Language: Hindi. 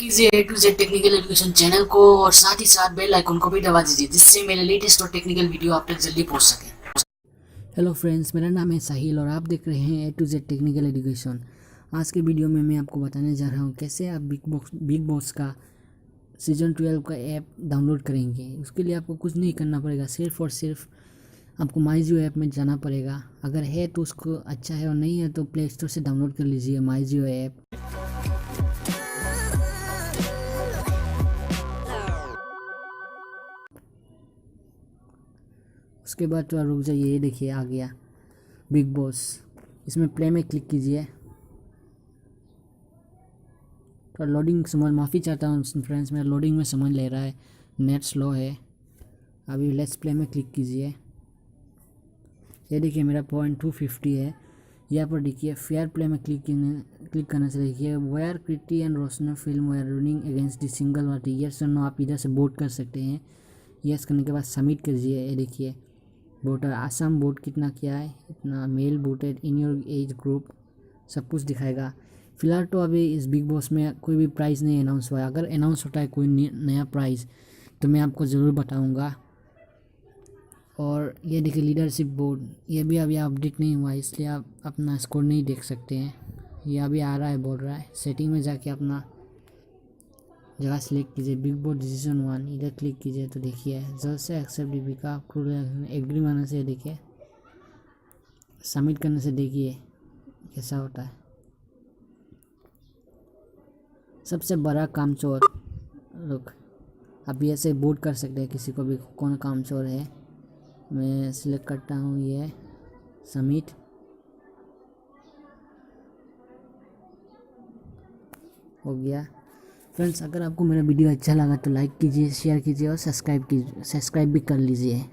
कीजिए A to Z technical education channel को और साथ ही साथ बेल आइकन को भी दबा दीजिए जिससे मेरे लेटेस्ट और टेक्निकल वीडियो आप तक जल्दी पहुंच सके। हेलो फ्रेंड्स, मेरा नाम है साहिल और आप देख रहे हैं ए टू जेड टेक्निकल एजुकेशन। आज के वीडियो में मैं आपको बताने जा रहा हूं कैसे आप बिग बॉस का सीज़न 12 का ऐप डाउनलोड करेंगे। उसके लिए आपको कुछ नहीं करना पड़ेगा, सिर्फ और सिर्फ आपको माई जियो ऐप में जाना पड़ेगा। अगर है तो उसको अच्छा है और नहीं है तो प्ले स्टोर से डाउनलोड कर लीजिए माई जियो ऐप। उसके बाद थोड़ा रुक जाइए, ये देखिए आ गया बिग बॉस। इसमें प्ले में क्लिक कीजिए। तो लोडिंग समझ माफ़ी चाहता हूँ फ्रेंड्स, मेरा लोडिंग में समझ ले रहा है, नेट स्लो है। अभी लेट्स प्ले में क्लिक कीजिए। ये देखिए मेरा पॉइंट 250 है। यहाँ पर देखिए फेयर प्ले में क्लिक करने से देखिए where Kriti and Roshna film were running against the single party, yes और नो आप इधर से वोट कर सकते हैं। यस करने के बाद सबमिट कीजिए। ये देखिए वोटर आसाम वोट कितना किया है, इतना male voted in your age group, सब कुछ दिखाएगा। फ़िलहाल तो अभी इस बिग बॉस में कोई भी प्राइज़ नहीं अनाउंस हुआ है। अगर अनाउंस होता है कोई नया प्राइज़ तो मैं आपको ज़रूर बताऊंगा। और ये देखिए लीडरशिप बोर्ड, ये भी अभी अपडेट नहीं हुआ है इसलिए आप अपना स्कोर नहीं देख सकते हैं। ये अभी आ रहा है, बोल रहा है सेटिंग में जाके अपना जगह सेलेक्ट कीजिए। बिग बॉस डिसीजन 1 इधर क्लिक कीजिए तो देखिए जल्द से एक्सेप्ट दीपिका एग्री मानने से देखिए सबमिट करने से देखिए कैसा होता है। सबसे बड़ा कामचोर लोग आप ये से वोट कर सकते हैं किसी को भी, कौन कामचोर है। मैं सिलेक्ट करता हूँ ये सबमिट। हो गया फ्रेंड्स, अगर आपको मेरा वीडियो अच्छा लगा तो लाइक कीजिए, शेयर कीजिए और सब्सक्राइब भी कर लीजिए।